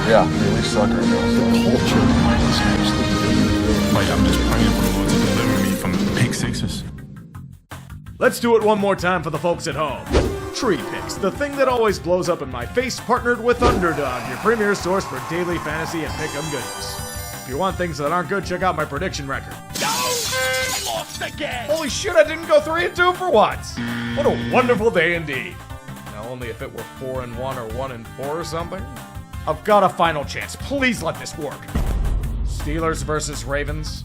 Yeah, we suck right now. So. Culture is seriously. Like, I'm just praying for the Lord to deliver me from pick sixes. Let's do it one more time for the folks at home. Tree Picks, the thing that always blows up in my face, partnered with Underdog, your premier source for daily fantasy and pick'em goodies. If you want things that aren't good, check out my prediction record. Lost again! Holy shit, I didn't go 3-2 for once! What a wonderful day indeed. Now only if it were 4-1 or 1-4 or something. I've got a final chance. Please let this work. Steelers versus Ravens.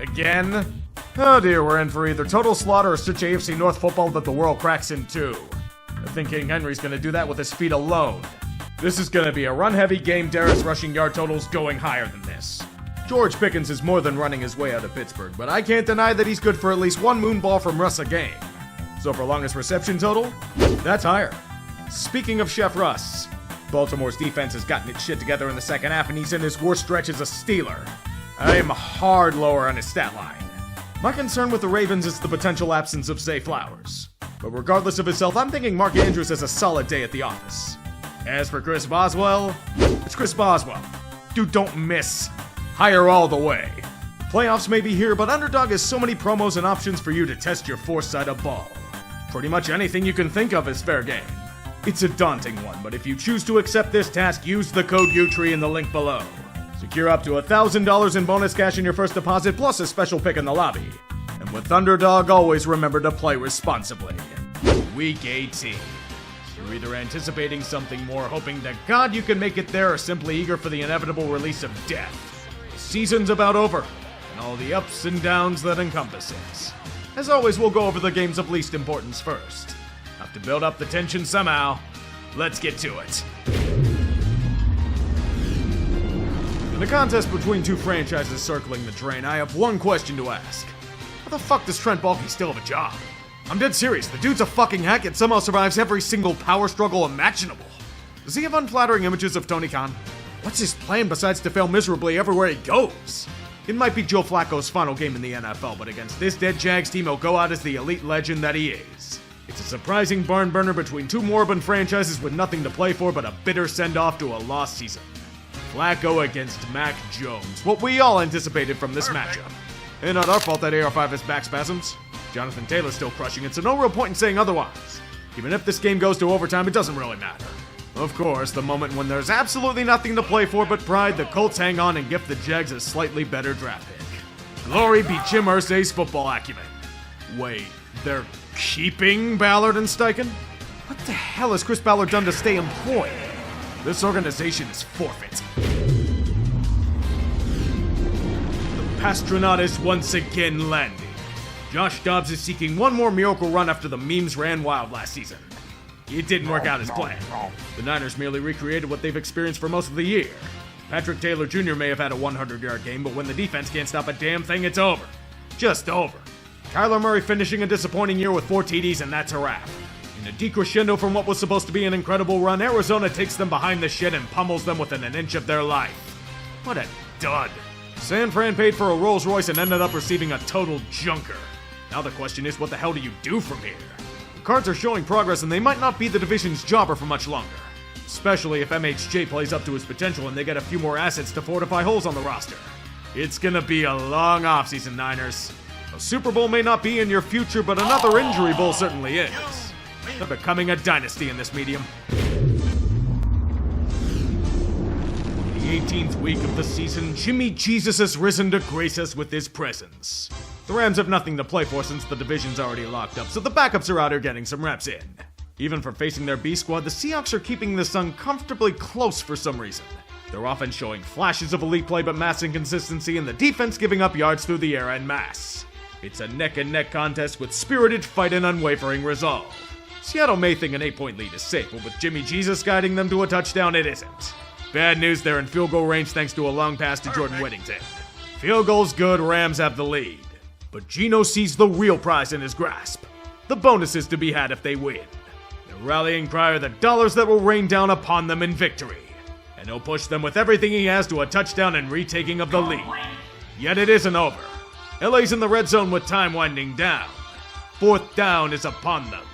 Again? Oh dear, we're in for either total slaughter or such AFC North football that the world cracks in two. I think King Henry's gonna do that with his feet alone. This is gonna be a run-heavy game. Darris rushing yard totals going higher than this. George Pickens is more than running his way out of Pittsburgh, but I can't deny that he's good for at least one moon ball from Russ a game. So for longest reception total, that's higher. Speaking of Chef Russ, Baltimore's defense has gotten its shit together in the second half, and he's in his worst stretch as a Steeler. I am hard lower on his stat line. My concern with the Ravens is the potential absence of Zay Flowers. But regardless of his health, I'm thinking Mark Andrews has a solid day at the office. As for Chris Boswell, it's Chris Boswell. Dude, don't miss. Higher all the way. Playoffs may be here, but Underdog has so many promos and options for you to test your foresight of ball. Pretty much anything you can think of is fair game. It's a daunting one, but if you choose to accept this task, use the code UTREE in the link below. Secure up to $1,000 in bonus cash in your first deposit, plus a special pick in the lobby. And with Underdog, always remember to play responsibly. Week 18. You're either anticipating something more, hoping to God you can make it there, or simply eager for the inevitable release of death. The season's about over, and all the ups and downs that encompass it. As always, we'll go over the games of least importance first. Have to build up the tension somehow. Let's get to it. In a contest between two franchises circling the drain, I have one question to ask. How the fuck does Trent Baalke still have a job? I'm dead serious, the dude's a fucking hack and somehow survives every single power struggle imaginable. Does he have unflattering images of Tony Khan? What's his plan besides to fail miserably everywhere he goes? It might be Joe Flacco's final game in the NFL, but against this dead Jags team, he'll go out as the elite legend that he is. It's a surprising barn burner between two moribund franchises with nothing to play for but a bitter send-off to a lost season. Flacco against Mac Jones, what we all anticipated from this matchup. And not our fault that AR5 has back spasms. Jonathan Taylor's still crushing it, so no real point in saying otherwise. Even if this game goes to overtime, it doesn't really matter. Of course, the moment when there's absolutely nothing to play for but pride, the Colts hang on and gift the Jags a slightly better draft pick. Glory be Jim Irsay's football acumen. Wait, they're keeping Ballard and Steichen? What the hell has Chris Ballard done to stay employed? This organization is forfeit. The Pastronaut is once again landing. Josh Dobbs is seeking one more miracle run after the memes ran wild last season. It didn't work out as planned. The Niners merely recreated what they've experienced for most of the year. Patrick Taylor Jr. may have had a 100-yard game, but when the defense can't stop a damn thing, it's over. Just over. Kyler Murray finishing a disappointing year with 4 TDs, and that's a wrap. In a decrescendo from what was supposed to be an incredible run, Arizona takes them behind the shit and pummels them within an inch of their life. What a dud. San Fran paid for a Rolls Royce and ended up receiving a total junker. Now the question is, what the hell do you do from here? The Cards are showing progress and they might not be the division's jobber for much longer. Especially if MHJ plays up to his potential and they get a few more assets to fortify holes on the roster. It's gonna be a long offseason, Niners. A Super Bowl may not be in your future, but another injury bowl certainly is. They're becoming a dynasty in this medium. The 18th week of the season, Jimmy Jesus has risen to grace us with his presence. The Rams have nothing to play for since the division's already locked up, so the backups are out here getting some reps in. Even for facing their B squad, the Seahawks are keeping this uncomfortably close for some reason. They're often showing flashes of elite play but mass inconsistency, and the defense giving up yards through the air en masse. It's a neck-and-neck contest with spirited fight and unwavering resolve. Seattle may think an 8-point lead is safe, but with Jimmy Jesus guiding them to a touchdown, it isn't. Bad news, they're in field goal range thanks to a long pass to Jordan Whittington. Field goal's good, Rams have the lead. But Geno sees the real prize in his grasp. The bonuses to be had if they win. The rallying cry are the dollars that will rain down upon them in victory. And he'll push them with everything he has to a touchdown and retaking of the lead. Yet it isn't over. LA's in the red zone with time winding down. 4th down is upon them.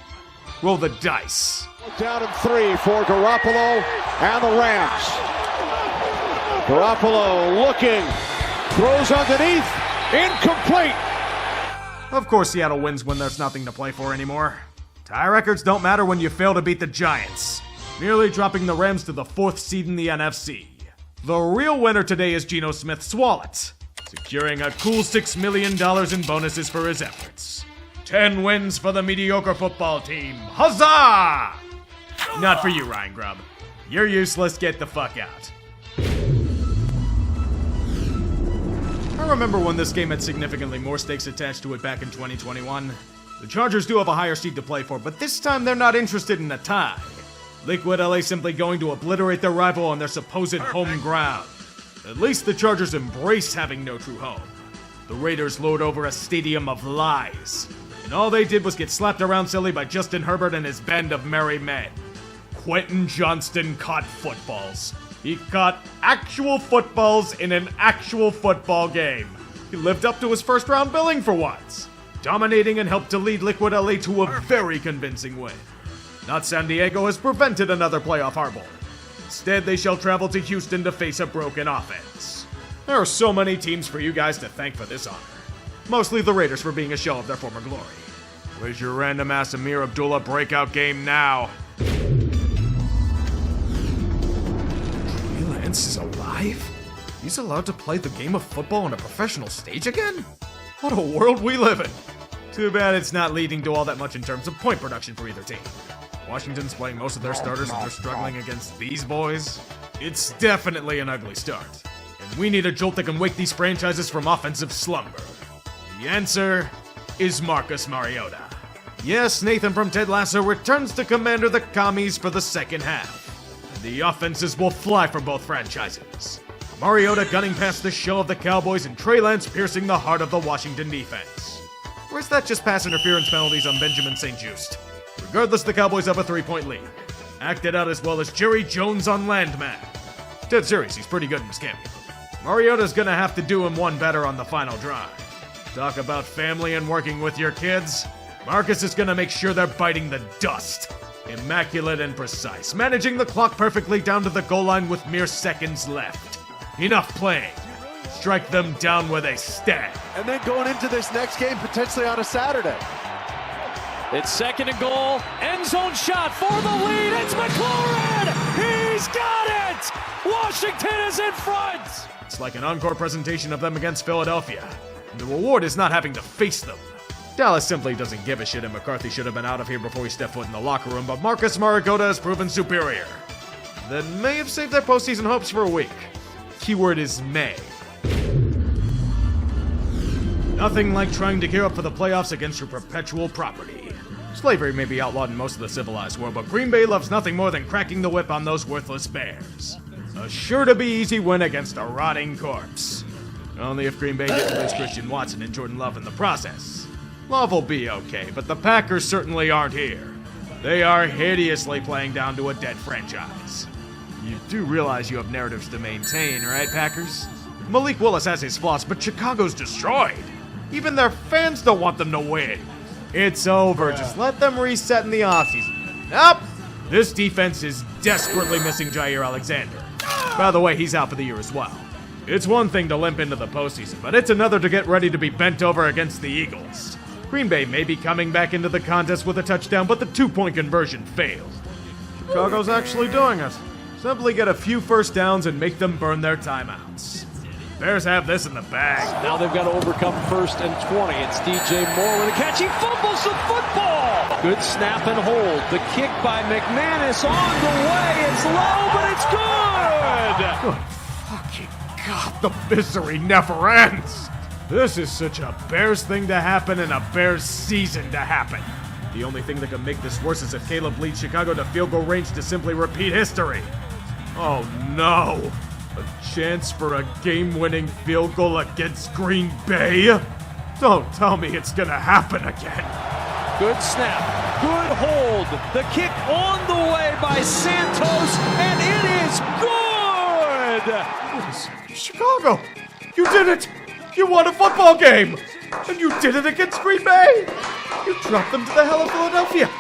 roll the dice. Down in 3 for Garoppolo and the Rams. Garoppolo looking, throws underneath, incomplete. Of course Seattle wins when there's nothing to play for anymore. Tie records don't matter when you fail to beat the Giants, merely dropping the Rams to the 4th seed in the NFC. The real winner today is Geno Smith's wallet, securing a cool $6 million in bonuses for his efforts. 10 wins for the mediocre football team. Huzzah! Not for you, Ryan Grubb. You're useless, get the fuck out. I remember when this game had significantly more stakes attached to it back in 2021. The Chargers do have a higher seed to play for, but this time they're not interested in a tie. Liquid LA simply going to obliterate their rival on their supposed home ground. At least the Chargers embrace having no true home. The Raiders lord over a stadium of lies, and all they did was get slapped around silly by Justin Herbert and his band of merry men. Quentin Johnston caught footballs. He caught actual footballs in an actual football game. He lived up to his first round billing for once, dominating and helped to lead Liquid LA to a very convincing win. Not San Diego has prevented another playoff harbor. Instead, they shall travel to Houston to face a broken offense. There are so many teams for you guys to thank for this honor. Mostly the Raiders for being a show of their former glory. Where's your random ass Amir Abdullah breakout game now? Trey Lance is alive? He's allowed to play the game of football on a professional stage again? What a world we live in. Too bad it's not leading to all that much in terms of point production for either team. Washington's playing most of their starters and they're struggling against these boys. It's definitely an ugly start. And we need a jolt that can wake these franchises from offensive slumber. The answer is Marcus Mariota. Yes, Nathan from Ted Lasso returns to commander the Commies for the second half. And the offenses will fly for both franchises. Mariota gunning past the shell of the Cowboys and Trey Lance piercing the heart of the Washington defense. Or is that just pass interference penalties on Benjamin St. Just? Regardless, the Cowboys have a 3-point lead. Acted out as well as Jerry Jones on Landman. Dead serious, he's pretty good in his cameo. Mariota's gonna have to do him one better on the final drive. Talk about family and working with your kids. Marcus is gonna make sure they're biting the dust. Immaculate and precise, managing the clock perfectly down to the goal line with mere seconds left. Enough playing. Strike them down where they stand. And then going into this next game potentially on a Saturday. It's 2nd and goal. End zone shot for the lead. It's McLaurin. He's got it. Washington is in front. It's like an encore presentation of them against Philadelphia. And the reward is not having to face them. Dallas simply doesn't give a shit, and McCarthy should have been out of here before he stepped foot in the locker room, but Marcus Mariota has proven superior. That may have saved their postseason hopes for a week. Keyword is may. Nothing like trying to gear up for the playoffs against your perpetual property. Slavery may be outlawed in most of the civilized world, but Green Bay loves nothing more than cracking the whip on those worthless Bears. A sure-to-be-easy win against a rotting corpse. Only if Green Bay gets to lose Christian Watson and Jordan Love in the process. Love will be okay, but the Packers certainly aren't here. They are hideously playing down to a dead franchise. You do realize you have narratives to maintain, right, Packers? Malik Willis has his flaws, but Chicago's destroyed. Even their fans don't want them to win. It's over. Just let them reset in the offseason. Nope. This defense is desperately missing Jair Alexander. By the way, he's out for the year as well. It's one thing to limp into the postseason, but it's another to get ready to be bent over against the Eagles. Green Bay may be coming back into the contest with a touchdown, but the 2-point conversion failed. Chicago's actually doing it. Simply get a few first downs and make them burn their timeouts. Bears have this in the bag. Now they've got to overcome 1st and 20. It's DJ Moore with a catch. He fumbles the football. Good snap and hold. The kick by McManus on the way. It's low, but it's good. Good fucking God, the misery never ends. This is such a Bears thing to happen and a Bears season to happen. The only thing that can make this worse is if Caleb leads Chicago to field goal range to simply repeat history. Oh no. A chance for a game-winning field goal against Green Bay? Don't tell me it's gonna happen again. Good snap. Good hold. The kick on the way by Santos, and it is good! Chicago! You did it! You won a football game! And you did it against Green Bay! You dropped them to the hell of Philadelphia!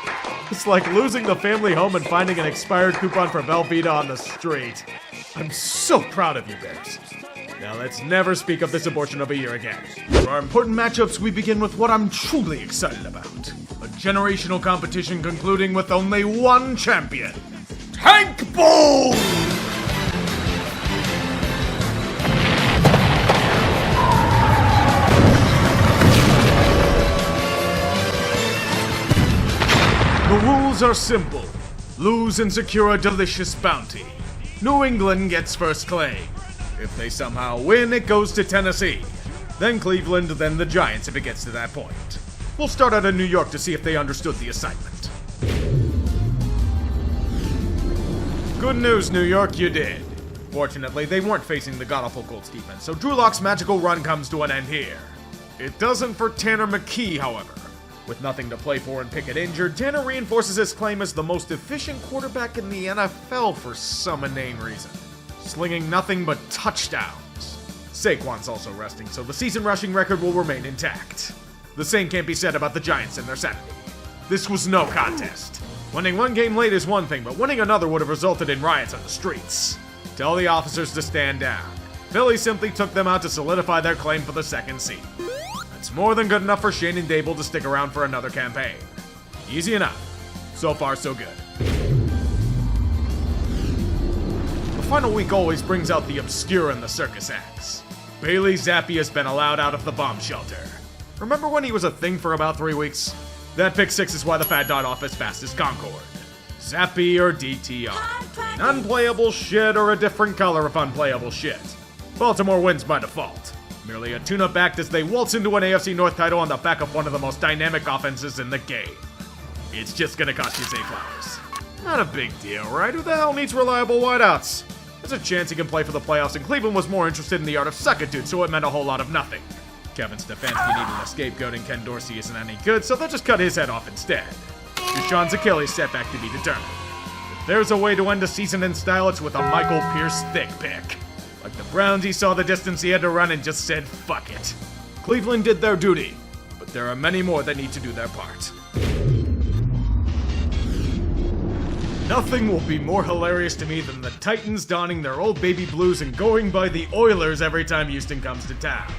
It's like losing the family home and finding an expired coupon for Velveeta on the street. I'm so proud of you, Bears. Now let's never speak of this abortion of a year again. For our important matchups, we begin with what I'm truly excited about. A generational competition concluding with only one champion. Tank Bowl! The rules are simple. Lose and secure a delicious bounty. New England gets first claim. If they somehow win, it goes to Tennessee. Then Cleveland, then the Giants if it gets to that point. We'll start out in New York to see if they understood the assignment. Good news, New York, you did. Fortunately, they weren't facing the god-awful Colts defense, so Drew Lock's magical run comes to an end here. It doesn't for Tanner McKee, however. With nothing to play for and Pickett injured, Tanner reinforces his claim as the most efficient quarterback in the NFL for some inane reason, slinging nothing but touchdowns. Saquon's also resting, so the season rushing record will remain intact. The same can't be said about the Giants and their sanity. This was no contest. Winning one game late is one thing, but winning another would have resulted in riots on the streets. Tell the officers to stand down. Philly simply took them out to solidify their claim for the second seed. It's more than good enough for Shane and Dable to stick around for another campaign. Easy enough. So far, so good. The final week always brings out the obscure and the circus acts. Bailey Zappi has been allowed out of the bomb shelter. Remember when he was a thing for about 3 weeks? That pick 6 is why the fat died off as fast as Concord. Zappi or DTR. Between unplayable shit or a different color of unplayable shit. Baltimore wins by default. Merely a tune-up act as they waltz into an AFC North title on the back of one of the most dynamic offenses in the game. It's just gonna cost you Zay Flowers. Not a big deal, right? Who the hell needs reliable wideouts? There's a chance he can play for the playoffs, and Cleveland was more interested in the art of suck-a-dude, so it meant a whole lot of nothing. Kevin Stefanski needing a scapegoat and Ken Dorsey isn't any good, so they'll just cut his head off instead. Deshaun's Achilles setback to be determined. If there's a way to end a season in style, it's with a Michael Pierce thick pick. Like the Browns, he saw the distance he had to run and just said, fuck it. Cleveland did their duty, but there are many more that need to do their part. Nothing will be more hilarious to me than the Titans donning their old baby blues and going by the Oilers every time Houston comes to town.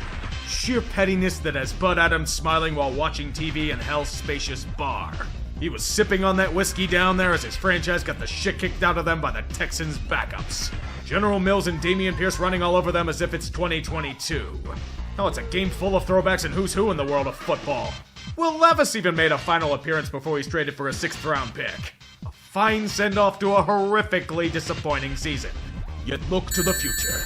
Sheer pettiness that has Bud Adams smiling while watching TV in Hell's spacious bar. He was sipping on that whiskey down there as his franchise got the shit kicked out of them by the Texans' backups. General Mills and Damian Pierce running all over them as if it's 2022. Hell, it's a game full of throwbacks and who's who in the world of football. Will Levis even made a final appearance before he's traded for a 6th round pick. A fine send-off to a horrifically disappointing season. Yet look to the future.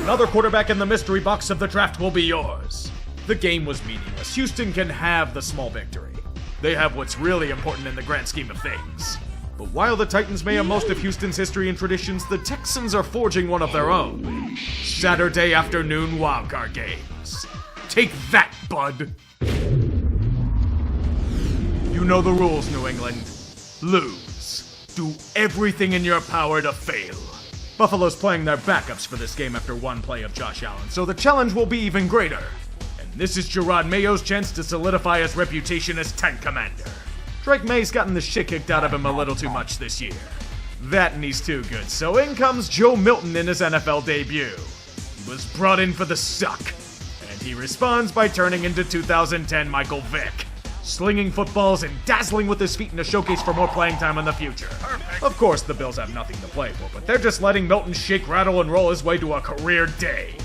Another quarterback in the mystery box of the draft will be yours. The game was meaningless. Houston can have the small victory. They have what's really important in the grand scheme of things. But while the Titans may have most of Houston's history and traditions, the Texans are forging one of their own. Saturday afternoon wildcard games. Take that, bud! You know the rules, New England. Lose. Do everything in your power to fail. Buffalo's playing their backups for this game after one play of Josh Allen, so the challenge will be even greater. And this is Gerard Mayo's chance to solidify his reputation as tank commander. Drake May's gotten the shit kicked out of him a little too much this year. That and he's too good, so in comes Joe Milton in his NFL debut. He was brought in for the suck, and he responds by turning into 2010 Michael Vick, slinging footballs and dazzling with his feet in a showcase for more playing time in the future. Of course, the Bills have nothing to play for, but they're just letting Milton shake, rattle, and roll his way to a career day.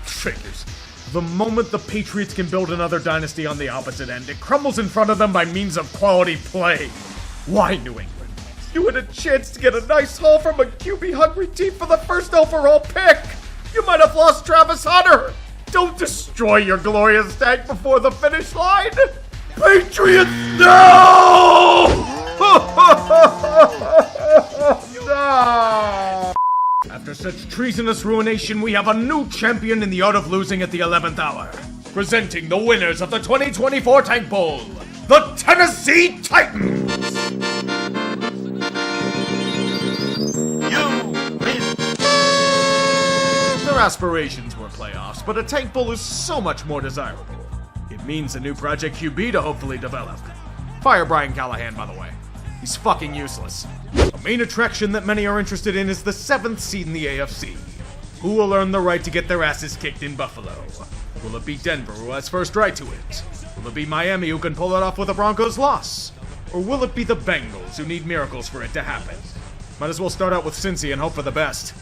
Figures. The moment the Patriots can build another dynasty on the opposite end, it crumbles in front of them by means of quality play. Why, New England? You had a chance to get a nice haul from a QB-hungry team for the first overall pick. You might have lost Travis Hunter. Don't destroy your glorious tag before the finish line. Patriots, no! No! After such treasonous ruination, we have a new champion in the art of losing at the 11th hour. Presenting the winners of the 2024 Tank Bowl, the Tennessee Titans! You win! Their aspirations were playoffs, but a Tank Bowl is so much more desirable. It means a new Project QB to hopefully develop. Fire Brian Callahan, by the way. He's fucking useless. The main attraction that many are interested in is the 7th seed in the AFC. Who will earn the right to get their asses kicked in Buffalo? Will it be Denver, who has first right to it? Will it be Miami, who can pull it off with a Broncos loss? Or will it be the Bengals, who need miracles for it to happen? Might as well start out with Cincy and hope for the best.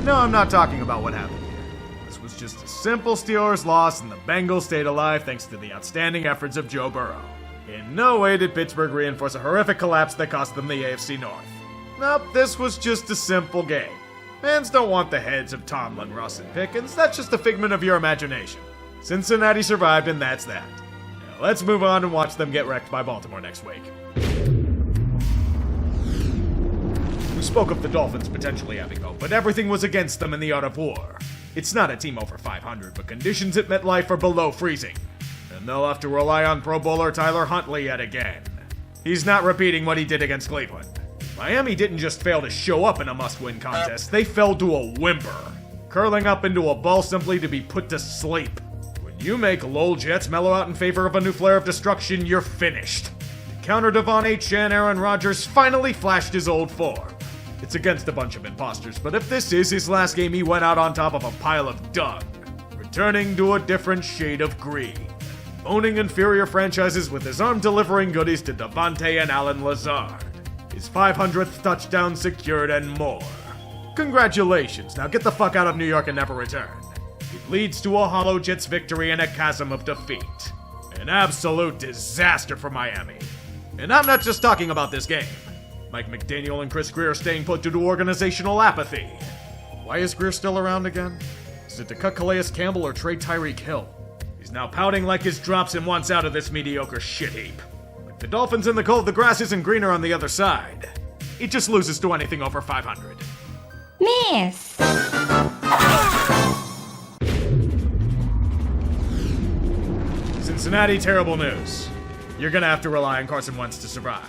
No, I'm not talking about what happened here. This was just a simple Steelers loss, and the Bengals stayed alive thanks to the outstanding efforts of Joe Burrow. In no way did Pittsburgh reinforce a horrific collapse that cost them the AFC North. Nope, this was just a simple game. Fans don't want the heads of Tomlin, Russ, and Pickens. That's just a figment of your imagination. Cincinnati survived, and that's that. Now let's move on and watch them get wrecked by Baltimore next week. We spoke of the Dolphins potentially having hope, but everything was against them in the art of war. It's not a team over 500, but conditions at MetLife are below freezing. And they'll have to rely on Pro Bowler Tyler Huntley yet again. He's not repeating what he did against Cleveland. Miami didn't just fail to show up in a must-win contest, they fell to a whimper, curling up into a ball simply to be put to sleep. When you make Lowell Jets mellow out in favor of a new flare of destruction, you're finished. To counter Devon H. and Aaron Rodgers finally flashed his old form. It's against a bunch of imposters, but if this is his last game, he went out on top of a pile of dung, returning to a different shade of green, owning inferior franchises with his arm-delivering goodies to Devontae and Allen Lazard. His 500th touchdown secured and more. Congratulations, now get the fuck out of New York and never return. It leads to a hollow Jets victory and a chasm of defeat. An absolute disaster for Miami. And I'm not just talking about this game. Mike McDaniel and Chris Greer staying put due to organizational apathy. Why is Greer still around again? Is it to cut Calais Campbell or trade Tyreek Hill? He's now pouting like his drops and wants out of this mediocre shit heap. The Dolphins in the cold, the grass isn't greener on the other side. It just loses to anything over 500. Miss! Cincinnati, terrible news. You're gonna have to rely on Carson Wentz to survive.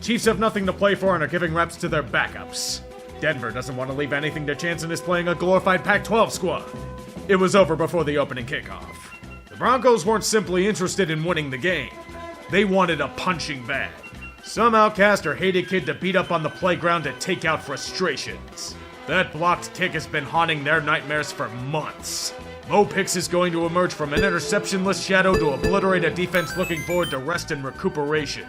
Chiefs have nothing to play for and are giving reps to their backups. Denver doesn't want to leave anything to chance and is playing a glorified Pac-12 squad. It was over before the opening kickoff. The Broncos weren't simply interested in winning the game. They wanted a punching bag. Some outcast or hated kid to beat up on the playground to take out frustrations. That blocked kick has been haunting their nightmares for months. Mo Pix is going to emerge from an interceptionless shadow to obliterate a defense looking forward to rest and recuperation,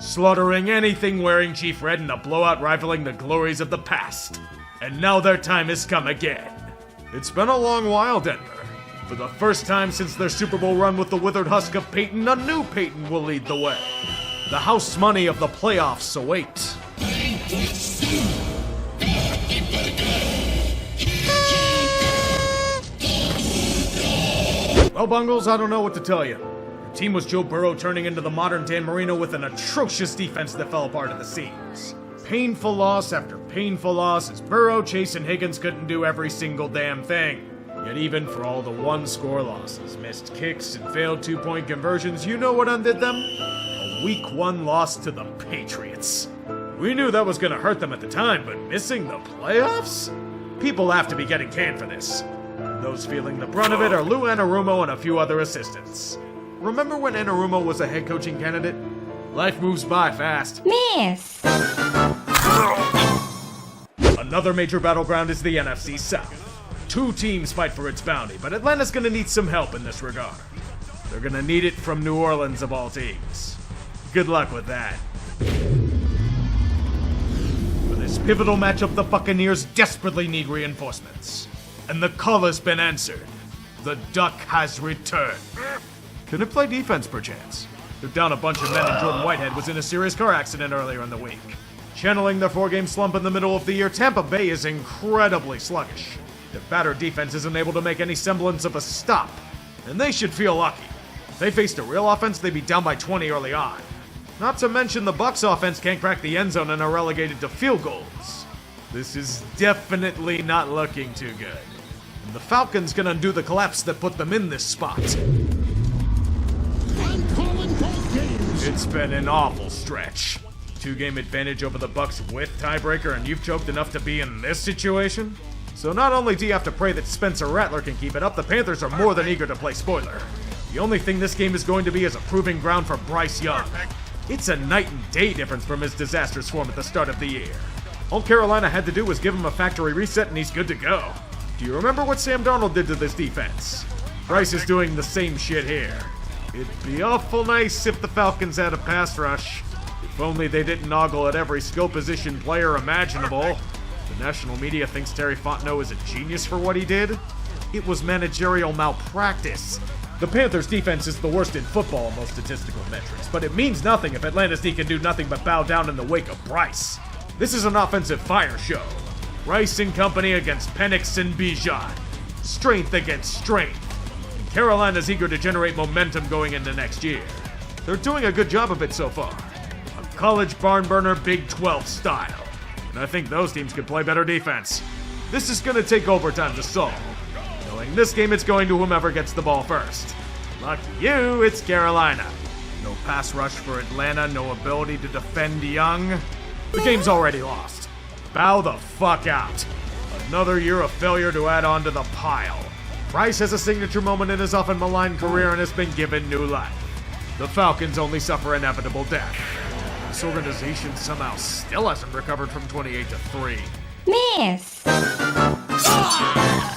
slaughtering anything wearing Chief Red in a blowout rivaling the glories of the past. And now their time has come again. It's been a long while, Denver. For the first time since their Super Bowl run with the withered husk of Peyton, a new Peyton will lead the way. The house money of the playoffs await. Well, Bungles, I don't know what to tell you. Your team was Joe Burrow turning into the modern Dan Marino with an atrocious defense that fell apart at the seams. Painful loss after painful loss as Burrow, Chase, and Higgins couldn't do every single damn thing. Yet even for all the one-score losses, missed kicks, and failed two-point conversions, you know what undid them? A Week 1 loss to the Patriots. We knew that was gonna hurt them at the time, but missing the playoffs? People have to be getting canned for this. Those feeling the brunt of it are Lou Anarumo and a few other assistants. Remember when Anarumo was a head coaching candidate? Life moves by fast. Miss! Another major battleground is the NFC South. Two teams fight for its bounty, but Atlanta's gonna need some help in this regard. They're gonna need it from New Orleans of all teams. Good luck with that. For this pivotal matchup, the Buccaneers desperately need reinforcements. And the call has been answered. The Duck has returned. Can it play defense, perchance? They're down a bunch of men and Jordan Whitehead was in a serious car accident earlier in the week. Channeling their 4-game slump in the middle of the year, Tampa Bay is incredibly sluggish. Their battered defense isn't able to make any semblance of a stop, and they should feel lucky. If they faced a real offense, they'd be down by 20 early on. Not to mention the Bucs offense can't crack the end zone and are relegated to field goals. This is definitely not looking too good. And the Falcons can undo the collapse that put them in this spot. It's been an awful stretch. 2-game advantage over the Bucs with tiebreaker, and you've choked enough to be in this situation? So not only do you have to pray that Spencer Rattler can keep it up, the Panthers are more than eager to play spoiler. The only thing this game is going to be is a proving ground for Bryce Young. It's a night and day difference from his disastrous form at the start of the year. All Carolina had to do was give him a factory reset and he's good to go. Do you remember what Sam Darnold did to this defense? Bryce is doing the same shit here. It'd be awful nice if the Falcons had a pass rush. If only they didn't ogle at every skill position player imaginable. The national media thinks Terry Fontenot is a genius for what he did. It was managerial malpractice. The Panthers' defense is the worst in football on most statistical metrics, but it means nothing if Atlanta's D can do nothing but bow down in the wake of Bryce. This is an offensive fire show. Rice and company against Penix and Bijan. Strength against strength. And Carolina's eager to generate momentum going into next year. They're doing a good job of it so far. A college barn burner Big 12 style. And I think those teams could play better defense. This is going to take overtime to solve. Knowing this game, it's going to whomever gets the ball first. Lucky you, it's Carolina. No pass rush for Atlanta, no ability to defend Young. The game's already lost. Bow the fuck out. Another year of failure to add on to the pile. Bryce has a signature moment in his often maligned career and has been given new life. The Falcons only suffer inevitable death. This organization somehow still hasn't recovered from 28-3. Miss.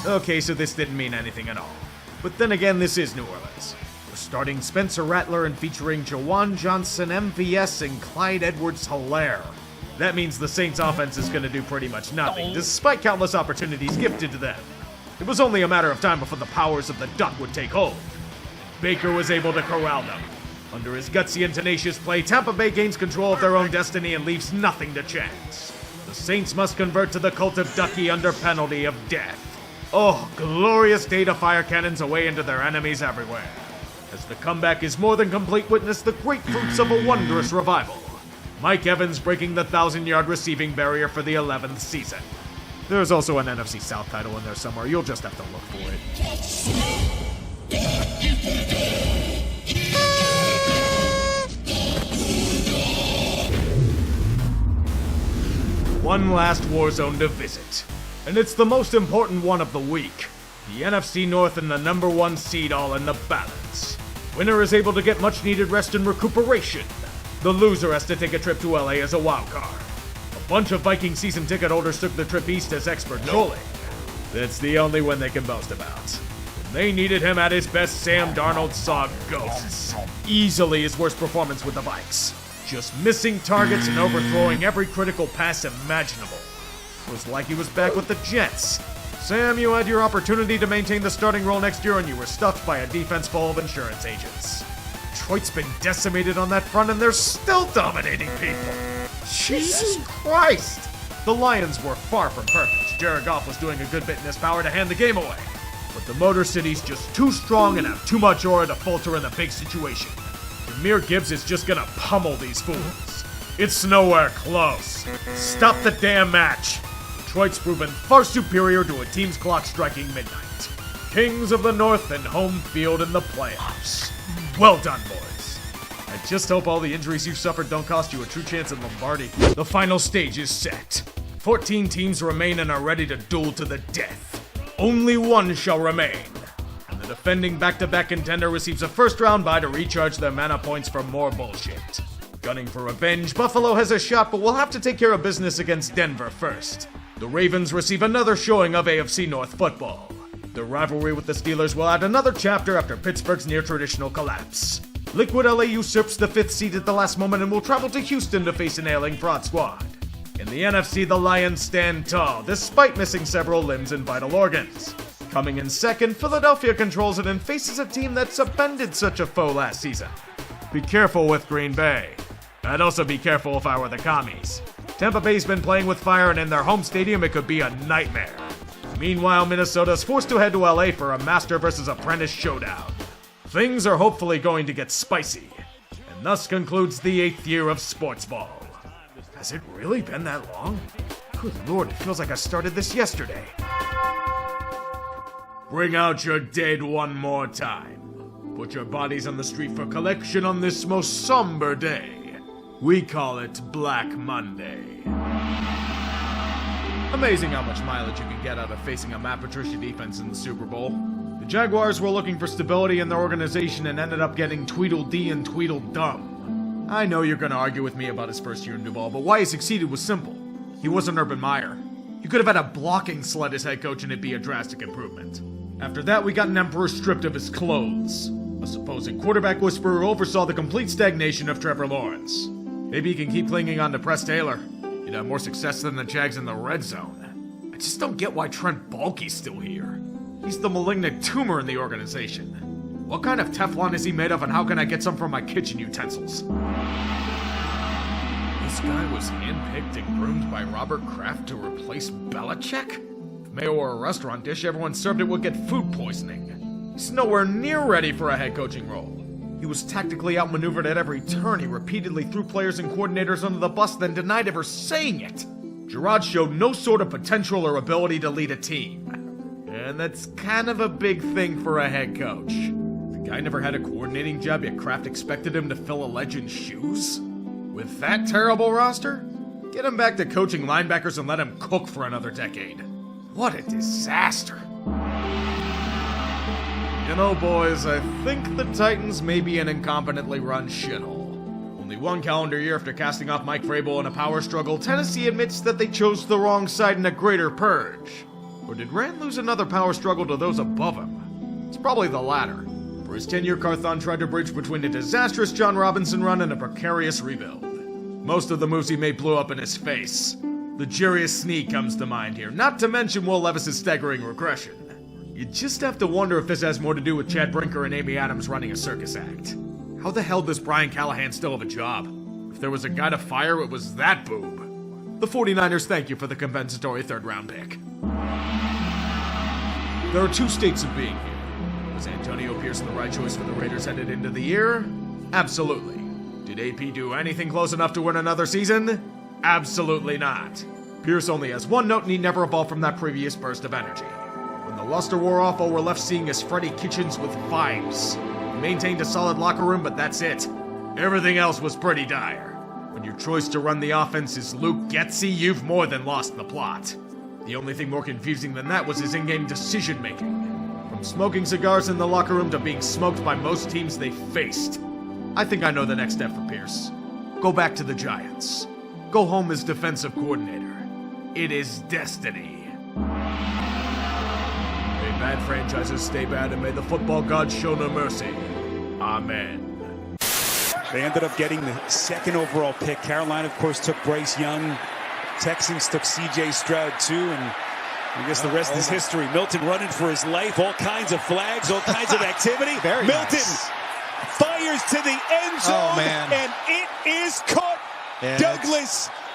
Okay, so this didn't mean anything at all. But then again, this is New Orleans. We're starting Spencer Rattler and featuring Jawan Johnson, MVS, and Clyde Edwards-Helaire. That means the Saints' offense is going to do pretty much nothing, despite countless opportunities gifted to them. It was only a matter of time before the powers of the Duck would take hold. Baker was able to corral them. Under his gutsy and tenacious play, Tampa Bay gains control of their own destiny and leaves nothing to chance. The Saints must convert to the cult of Ducky under penalty of death. Oh, glorious day to fire cannons away into their enemies everywhere. As the comeback is more than complete, witness the great fruits of a wondrous revival. Mike Evans breaking the 1,000-yard receiving barrier for the 11th season. There's also an NFC South title in there somewhere. You'll just have to look for it. One last war zone to visit. And it's the most important one of the week. The NFC North and the number 1 seed all in the balance. Winner is able to get much needed rest and recuperation. The loser has to take a trip to LA as a wild card. A bunch of Viking season ticket holders took the trip east as expert goalie. That's the only win they can boast about. When they needed him at his best, Sam Darnold saw ghosts. Easily his worst performance with the Vikes. Just missing targets and overthrowing every critical pass imaginable. It was like he was back with the Jets. Sam, you had your opportunity to maintain the starting role next year and you were stuffed by a defense full of insurance agents. Detroit's been decimated on that front and they're still dominating people. Jesus Christ! The Lions were far from perfect. Jared Goff was doing a good bit in his power to hand the game away. But the Motor City's just too strong and have too much aura to falter in the big situation. Jahmyr Gibbs is just gonna pummel these fools. It's nowhere close. Stop the damn match. Detroit's proven far superior to a team's clock striking midnight. Kings of the North and home field in the playoffs. Well done, boys. I just hope all the injuries you've suffered don't cost you a true chance at Lombardi. The final stage is set. 14 teams remain and are ready to duel to the death. Only one shall remain. And the defending back-to-back contender receives a first-round bye to recharge their mana points for more bullshit. Gunning for revenge, Buffalo has a shot, but will have to take care of business against Denver first. The Ravens receive another showing of AFC North football. The rivalry with the Steelers will add another chapter after Pittsburgh's near-traditional collapse. Liquid LA usurps the 5th seed at the last moment and will travel to Houston to face an ailing fraud squad. In the NFC, the Lions stand tall, despite missing several limbs and vital organs. Coming in second, Philadelphia controls it and faces a team that's upended such a foe last season. Be careful with Green Bay. I'd also be careful if I were the commies. Tampa Bay's been playing with fire, and in their home stadium, it could be a nightmare. Meanwhile, Minnesota's forced to head to LA for a master versus apprentice showdown. Things are hopefully going to get spicy. And thus concludes the 8th year of Sportsball. Has it really been that long? Good lord, it feels like I started this yesterday. Bring out your dead one more time. Put your bodies on the street for collection on this most somber day. We call it Black Monday. Amazing how much mileage you can get out of facing a Matt Patricia defense in the Super Bowl. The The Jaguars were looking for stability in their organization and ended up getting Tweedledee and Tweedledum. I know you're going to argue with me about his first year in Duval, but why he succeeded was simple. He wasn't Urban Meyer. You could have had a blocking sled as head coach and it'd be a drastic improvement. After that, we got an emperor stripped of his clothes. A supposed quarterback whisperer oversaw the complete stagnation of Trevor Lawrence. Maybe he can keep clinging on to Press Taylor. He'd have more success than the Jags in the red zone. I just don't get why Trent Baalke's still here. He's the malignant tumor in the organization. What kind of Teflon is he made of, and how can I get some from my kitchen utensils? This guy was handpicked and groomed by Robert Kraft to replace Belichick? If Mayo were a restaurant dish, everyone served it would get food poisoning. He's nowhere near ready for a head coaching role. He was tactically outmaneuvered at every turn. He repeatedly threw players and coordinators under the bus, then denied ever saying it. Gerard showed no sort of potential or ability to lead a team. And that's kind of a big thing for a head coach. The guy never had a coordinating job, yet Kraft expected him to fill a legend's shoes? With that terrible roster? Get him back to coaching linebackers and let him cook for another decade. What a disaster. You know, boys, I think the Titans may be an incompetently run shithole. Only one calendar year after casting off Mike Vrabel in a power struggle, Tennessee admits that they chose the wrong side in a greater purge. Or did Rand lose another power struggle to those above him? It's probably the latter. For his tenure, Carthon tried to bridge between a disastrous John Robinson run and a precarious rebuild. Most of the moves he made blew up in his face. The Jarius Sneed comes to mind here, not to mention Will Levis's staggering regression. You just have to wonder if this has more to do with Chad Brinker and Amy Adams running a circus act. How the hell does Brian Callahan still have a job? If there was a guy to fire, it was that boob. The 49ers thank you for the compensatory third-round pick. There are two states of being here. Was Antonio Pierce the right choice for the Raiders headed into the year? Absolutely. Did AP do anything close enough to win another season? Absolutely not. Pierce only has one note and he never evolved from that previous burst of energy. When the luster wore off, all we're left seeing is Freddie Kitchens with vibes. He maintained a solid locker room, but that's it. Everything else was pretty dire. When your choice to run the offense is Luke Getsy, you've more than lost the plot. The only thing more confusing than that was his in-game decision-making. From smoking cigars in the locker room to being smoked by most teams they faced. I think I know the next step for Pierce. Go back to the Giants. Go home as defensive coordinator. It is destiny. May bad franchises stay bad, and may the football gods show no mercy. Amen. They ended up getting the second overall pick. Carolina, of course, took Bryce Young. Texans took C.J. Stroud, too, and I guess the rest is history. Milton running for his life. All kinds of flags, all kinds of activity. Milton nice. Fires to the end zone, and it is caught. Yeah, Douglas